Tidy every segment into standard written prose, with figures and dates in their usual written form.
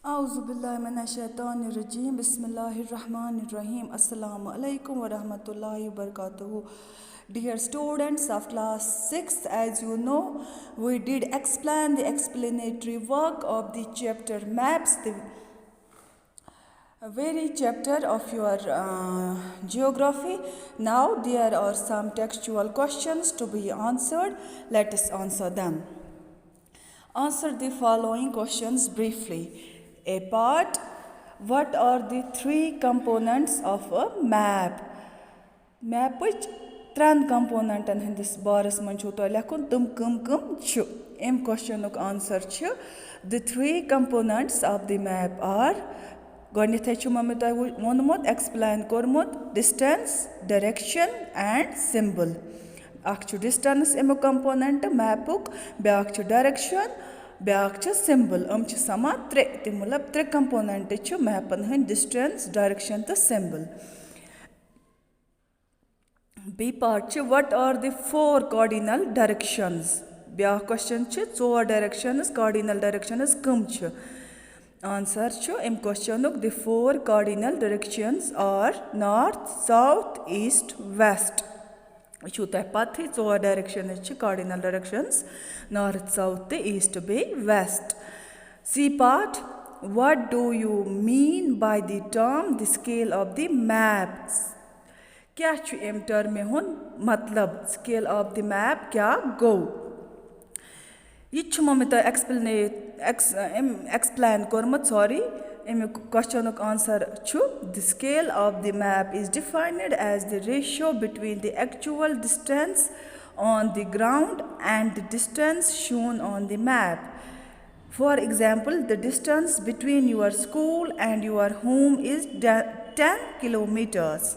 أعوذ بالله من الشيطان الرجيم بسم الله الرحمن الرحيم Assalamu alaikum wa rahmatullahi wa barakatuhu. Dear students of class 6, as you know, we did explain the explanatory work of the chapter maps, the very chapter of your geography. Now there are some textual questions to be answered. Let us answer them. Answer the following questions briefly. A part. What are the three components of a map? Mapich three componenten hindis baras man chu to lekhun tum kum chu. Em questionuk answer chu. The three components of the map are Gonithe chu mame to vonmut explain kormut distance, direction and symbol. Ak chu distance emo component mapuk, beak chu direction, بیاکھ چھِ سِمبل چھِ سَمان ترٛےٚ تِم مطلب ترٛےٚ component چھِ میپَن ہٕنٛدۍ ڈِسٹَنس ڈایریکشَن تہٕ سِمبل بیٚیہِ پارٹ چھِ وٹ آر دی 4 کاڈِنَل ڈایریکشَنٕز بیٛاکھ کوسچن چھِ 4 ڈایریکشَنٕز کاڈِنَل ڈایریکشَنٕز کٕم چھِ آنسَر چھُ اَمہِ کوسچنُک the 4 cardinal directions are north south east west یہِ چھُو تۄہہِ پَتہٕے 4 ڈایریکشَنٕز چھِ کاڈِنَل ڈایریکشَنٕز نارتھ ساوُتھ تہٕ ایٖسٹ بیٚیہِ west C part what do you mean by the term the scale of the map کیٛاہ چھُ اَمہِ ٹٔرمہِ ہُنٛد مطلب سکیل آف دی میپ کیٛاہ گوٚو یہِ تہِ چھُمو مےٚ تۄہہِ ایٚکٕسپلین کوٚرمُت سوری اَمیُک کوسچنُک آنسَر چھُ the scale of the map is defined as the ratio between the actual distance on the ground and the distance shown on the map for example the distance between your school and your home is 10 kilometers.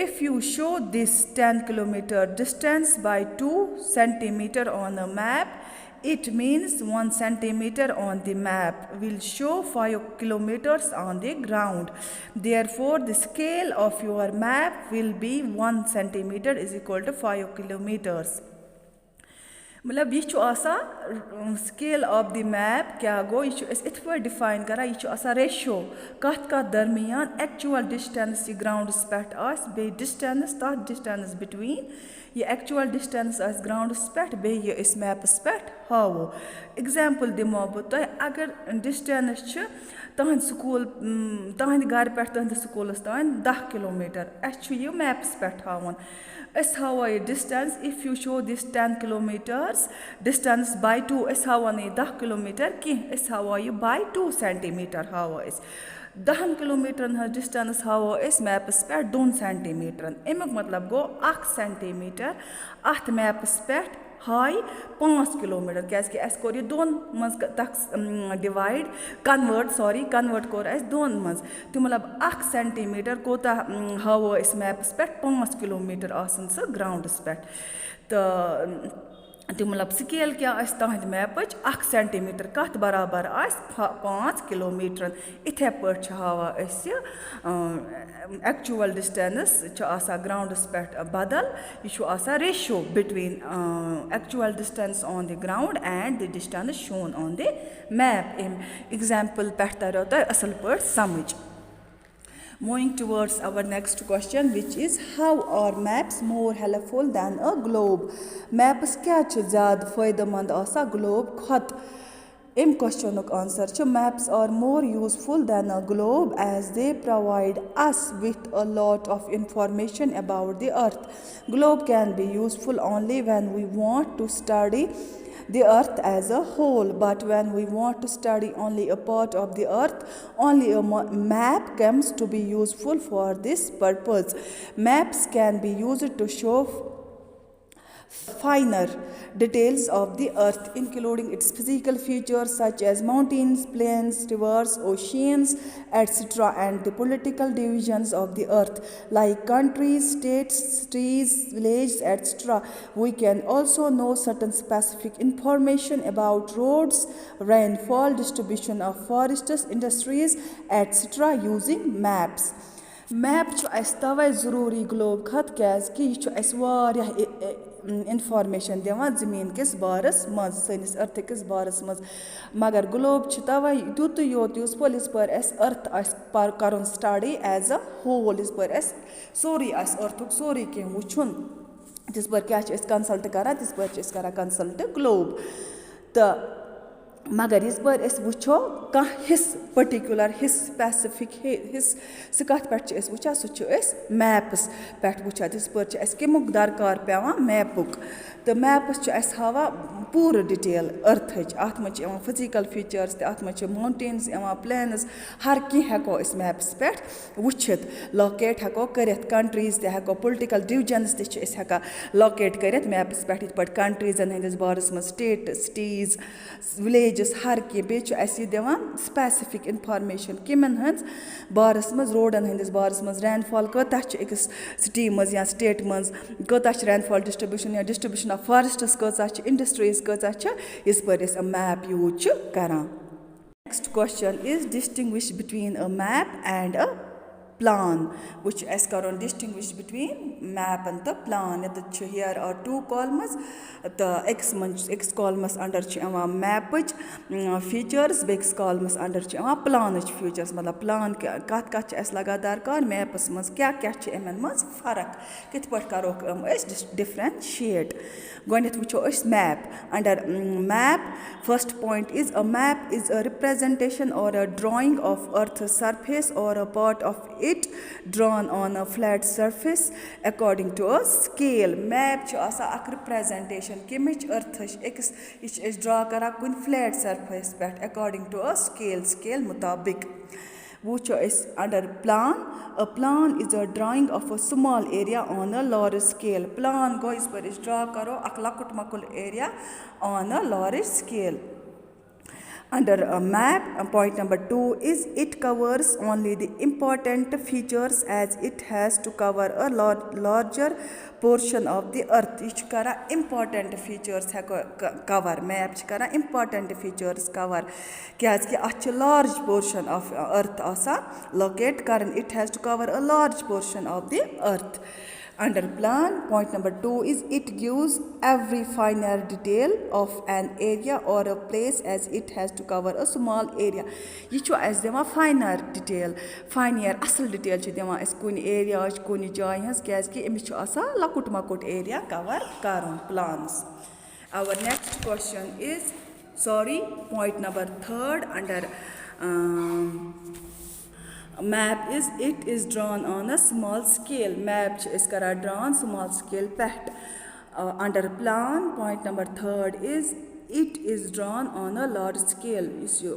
If you show this 10 kilometer distance by 2 centimeter on a map, it means 1 centimeter on the map will show 5 kilometers on the ground. Therefore, the scale of your map will be 1 centimeter is equal to 5 kilometers. مطلب یہِ چھُ آسان scale of the map کیٛاہ گوٚو یہِ چھُ أسۍ یِتھ پٲٹھۍ ڈِفاین کَران یہِ چھُ آسان ریشیو کَتھ درمیان ایٚکچُوَل ڈِسٹَنس یہِ گرٛاوُنٛڈَس پٮ۪ٹھ آسہِ بیٚیہِ ڈِسٹَنس تَتھ ڈِسٹَنس بِٹویٖن یہِ ایٚکچُوَل ڈِسٹَنس آسہِ گرٛاوُنٛڈَس پٮ۪ٹھ بیٚیہِ یہِ أسۍ میپَس پٮ۪ٹھ ہاوو ایٚگزامپٕل دِمو بہٕ تۄہہِ اگر ڈِسٹَنس چھِ تُہٕنٛدِ سکوٗل تُہٕنٛدِ گَرٕ پٮ۪ٹھ تُہٕنٛدِس سکوٗلَس تام 10 kilometer اَسہِ چھُ یہِ میپَس پٮ۪ٹھ ہاوُن أسۍ ہاوو یہِ distance if you show this 10 kilometers distance by 2 أسۍ ہاوو نہٕ یہِ 10 kilometer کینٛہہ أسۍ ہاوو یہِ باے 2 centimeter ہاوو أسۍ 10 kilometerن ہٕنٛز ڈِسٹَنس ہاوو أسۍ میپَس پٮ۪ٹھ 2 centimeter اَمیُک مطلب گوٚو 1 centimeter اَتھ میپَس پٮ۪ٹھ ہایہِ 5 kilometer کیٛازِکہِ اَسہِ کوٚر یہِ دۄن منٛز تَتھ ڈِوایِڈ کَنوٲٹ کوٚر اَسہِ دۄن منٛز تہٕ مطلب 1 centimeter کوٗتاہ ہاوو أسۍ میپَس پٮ۪ٹھ 5 kilometer آسَن سُہ گرٛاوُنٛڈَس پٮ۪ٹھ تہٕ مطلب سکیل کیٛاہ آسہِ تُہنٛدِ میپٕچ 1 centimeter کَتھ برابر آسہِ 5 kilometer یِتھَے پٲٹھۍ چھِ ہاوان أسۍ ایٚکچُوَل ڈِسٹَنس چھُ آسان گرٛاوُنٛڈَس پٮ۪ٹھ بدل یہِ چھُ آسان ratio between actual distance on the ground and the distance shown on the map اَمہِ ایٚگزامپٕل پٮ۪ٹھ تَریو تۄہہِ اَصٕل پٲٹھۍ سَمٕجھ Moving towards our next question which is how are maps more helpful than a globe? Maps کیٛاہ چھِ زیادٕ فٲیدٕ منٛد آسان globe کھۄتہٕ اَمہِ کوسچنُک آنسَر چھُ maps are more useful than a globe as they provide us with a lot of information about the earth. Globe can be useful only when we want to study the earth as a whole, but when we want to study only a part of the earth, only a map comes to be useful for this purpose. Maps can be used to show finer details of the earth, including its physical features such as mountains, plains, rivers, oceans, etc., and the political divisions of the earth like countries, states, cities, villages, etc. We can also know certain specific information about roads, rainfall, distribution of forests, industries, etc. using maps. Map چھُ اَسہِ تَوَے ضروٗری Globe کھۄتہٕ کیٛازِکہِ یہِ چھُ اَسہِ واریاہ اِنفارمیشَن دِوان زٔمیٖن کِس بارَس منٛز سٲنِس أرتھٕ کِس بارَس منٛز مگر گلوب چھِ تَوَے تیُتُے یوت یوٗزفُل یِژ پٲرۍ اَسہِ أرتھ آسہِ کَرُن سٹَڈی ایز اَ ہول یِژ پٲرۍ اَسہِ سورُے آسہِ أرتھُک سورُے کینٛہہ وٕچھُن تِژ پٲرۍ کیٛاہ چھِ أسۍ کَنسَلٹ کَران تِژ پٲرۍ چھِ أسۍ کَران کَنسَلٹ گلوب تہٕ مگر یِژ پٲرۍ أسۍ وٕچھو کانٛہہ حِصہٕ پٔٹِکیوٗلَر حِصہٕ سٕپیسِفِک حِصہٕ سُہ کَتھ پٮ۪ٹھ چھِ أسۍ وٕچھان سُہ چھِ أسۍ میپٕس پٮ۪ٹھ وٕچھان تِژ پٲرۍ چھِ اَسہِ کَمیُک درکار پٮ۪وان میپُک تہٕ میپٕس چھُ اَسہِ ہاوان پوٗرٕ ڈِٹیل أرتھٕچ اَتھ منٛز چھِ یِوان فِزِکَل فیٖچٲرٕس تہِ اَتھ منٛز چھِ ماوُنٹینٕز یِوان پٕلینٕز ہر کینٛہہ ہٮ۪کو أسۍ میپَس پٮ۪ٹھ وٕچھِتھ لوکیٹ ہٮ۪کو کٔرِتھ کَنٹرٛیٖز تہِ ہٮ۪کو پُلٹِکَل ڈِوجَنٕز تہِ چھِ أسۍ ہٮ۪کان لوکیٹ کٔرِتھ میپَس پٮ۪ٹھ یِتھ پٲٹھۍ کَنٹرٛیٖزَن ہٕنٛدِس بارَس منٛز سٹیٹ سِٹیٖز وِلیجِز ہر کینٛہہ بیٚیہِ چھُ اَسہِ یہِ دِوان سٕپیسِفِک اِنفارمیشَن کٔمَن ہٕنٛز بارَس منٛز روڈَن ہٕنٛدِس بارَس منٛز رین فال کۭژاہ چھِ أکِس سِٹی منٛز یا سٹیٹ منٛز کۭژاہ چھِ رین فال ڈِسٹرٛبیوٗشَن یا ڈِسٹرٛبیوٗشَن آف فارٮسٹٕس کۭژاہ چھِ اِنڈَسٹرٛیٖز کۭژاہ چھِ یِژ پٲرۍ أسۍ میپ یوٗز چھِ کَران next question is distinguish between a map and a plan وٕچھ اَسہِ کَرُن ڈِسٹِنٛگوِش بِٹویٖن میپَن تہٕ پٕلان ییٚتٮ۪تھ چھِ ہِیَر آر 2 کالمٕز تہٕ أکِس کالمَس اَنڈَر چھِ یِوان میپٕچ فیٖچٲرٕس بیٚکِس کالمَس اَنڈَر چھِ یِوان پٕلانٕچ فیٖچٲرٕس مطلب پٕلان کَتھ کَتھ چھِ اَسہِ لَگان درکار میپَس منٛز کیٛاہ کیٛاہ چھِ یِمَن منٛز فرق کِتھ پٲٹھۍ کَروکھ أسۍ ڈِفرَنشِیٹ گۄڈنٮ۪تھ وٕچھو أسۍ map under map first point is a map is a representation or a drawing of earth surface or a part of it drawn on a flat surface according to a scale map چھُ آسان اَکھ رِپرٛزَنٹیشَن کَمِچ أرتھٕچ أکِس یہِ چھِ أسۍ draw کَران کُنہِ flat surface پٮ۪ٹھ اٮ۪کاڈِنٛگ ٹُو اَ سکیل مُطابِق وٕچھو أسۍ under plan a plan is a drawing of a small area on a large scale plan گوٚو یِژ پٲرۍ أسۍ ڈرٛا کَرو اَکھ لۄکُٹ مۄکُل area on a large scale Under a map, point number 2 is it covers only the important features as it has to cover a larger portion of the earth. یہِ چھُ کران important features ہٮ۪کو cover. Map چھِ کران important features cover. کیٛازِ کہِ اَتھ چھِ large portion of earth آسان locate کَرٕنۍ. It has to cover a large portion of the earth. Under plan, point number 2 is it gives every finer detail of an area or a place as it has to cover a small area. یہِ چھُ اَسہِ دِوان finer detail. finer اَصٕل detail چھِ دِوان اَسہِ کُنہِ ایریاہٕچ کُنہِ جایہِ ہٕنٛز کیٛازِکہِ أمِس چھُ آسان لۄکُٹ مۄکُٹ ایریا کَوَر کَرُن plans. Our next question is point number 3 under map is it is drawn on a small scale. Map چھِ أسۍ کران drawn small scale پٮ۪ٹھ. Under plan, point number 3 is it is drawn on a large scale. یُس یہِ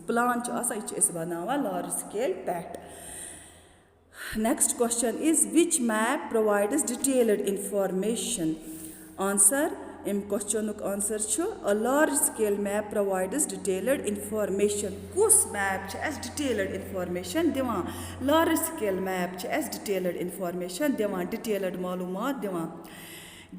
plan چھُ آسان یہِ چھِ أسۍ بناوان large scale پٮ۪ٹھ. Next question is which map provides detailed information? Answer. اَمہِ کوسچنُک آنسر چھُ a large scale map provides detailed information. کُس میپ چھِ اَسہِ ڈِٹیلٕڈ اِنفارمیشَن دِوان large scale میپ چھِ اَسہِ ڈِٹیلٕڈ اِنفارمیشَن دِوان ڈِٹیلٕڈ معلوٗمات دِوان.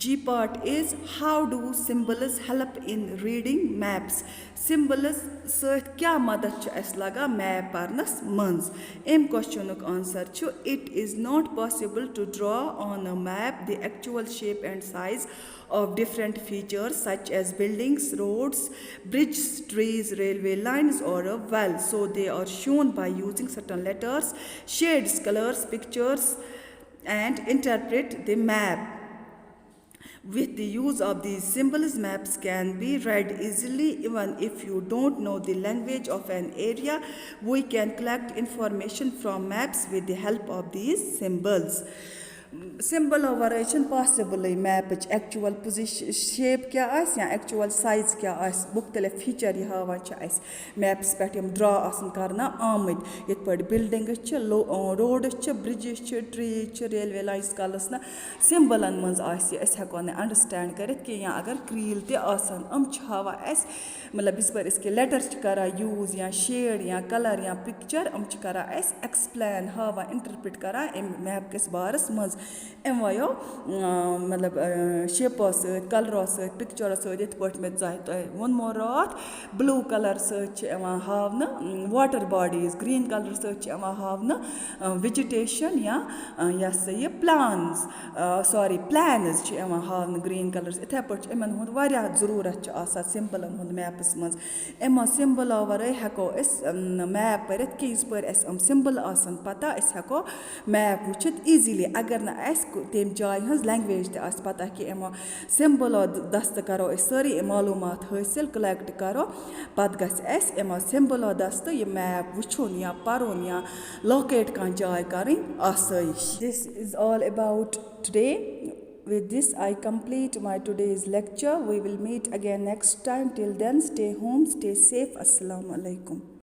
G part is how do symbols help in reading maps? Symbols سۭتۍ کیٛاہ مدد چھُ اَسہِ لگان میپ پَرنَس منٛز؟ اَمہِ کوسچنُک آنسر چھُ it is not possible to draw on a map the actual shape and size of different features such as buildings, roads, bridges, trees, railway lines or a well. So they are shown by using certain letters, shades, colors, pictures and interpret the map. With the use of these symbols, maps can be read easily even if you don't know the language of an area. We can collect information from maps with the help of these symbols. سِمبلو وَرٲے چھِنہٕ پاسِبٕلٕے میپٕچ ایٚکچُوَل position shape کیٛاہ آسہِ یا ایٚکچُوَل size کیٛاہ آسہِ مُختلِف feature یہِ ہاوان چھِ اَسہِ میپَس پٮ۪ٹھ یِم ڈرٛا آسان کَرنہٕ آمٕتۍ یِتھ پٲٹھۍ بِلڈِنٛگٕز چھِ روڈٕز چھِ بِرٛجِز چھِ ٹرٛیٖز چھِ ریلوے لاینٕز کَلَس نہٕ سِمبلَن منٛز آسہِ یہِ أسۍ ہٮ۪کو نہٕ اَنڈَرسٕٹینٛڈ کٔرِتھ کینٛہہ یا اگر کرٛیٖل تہِ آسان یِم چھِ ہاوان اَسہِ مطلب یِژ پٲرۍ أسۍ کینٛہہ لیٹَر چھِ کَران یوٗز یا شیڈ یا کَلَر یا پِکچَر یِم چھِ کَران اَسہِ ایٚکٕسپٕلین ہاوان اِنٹَرپِرٛٹ کَران اَمہِ میپ کِس بارَس منٛز اَمہِ وَیو مطلب شیپو سۭتۍ کَلرو سۭتۍ پِکچَرو سۭتۍ یِتھ پٲٹھۍ مےٚ تۄہہِ ووٚنمو راتھ بِلوٗ کَلَر سۭتۍ چھِ یِوان ہاونہٕ واٹَر باڈیٖز گرٛیٖن کَلر سۭتۍ چھِ یِوان ہاونہٕ وِجِٹیشَن یا یہِ ہسا یہِ پٕلانٕز پٕلینٕز چھِ یِوان ہاونہٕ گرٛیٖن کَلرَس یِتھَے پٲٹھۍ چھِ یِمَن ہُنٛد واریاہ ضروٗرت چھِ آسان سِمبٕلَن ہُنٛد میپَس منٛز یِمو سِمبٕلو وَرٲے ہٮ۪کو أسۍ میپ پٔرِتھ کہِ یِژ پٲرۍ اَسہِ یِم سِمبٕل آسَن پَتہ أسۍ ہٮ۪کو میپ وٕچھِتھ ایٖزیٖلی اگر نہٕ اَسہِ تمہِ جایہِ ہٕنٛز لینٛگویج تہِ آسہِ پَتہ کہِ یِمو سِمبٕلو دَستہٕ کَرو أسۍ سٲری معلوٗمات حٲصِل کٕلٮ۪کٹ کَرو پَتہٕ گژھِ اَسہِ یِمو سِمبٕلو دَستہٕ یہِ میپ وٕچھُن یا پَرُن یا لوکیٹ کانٛہہ جاے کَرٕنۍ آسٲیِش this is all about today With this, I complete my today's lecture. We will meet again next time. Till then, stay home, stay safe. Assalamu alaikum.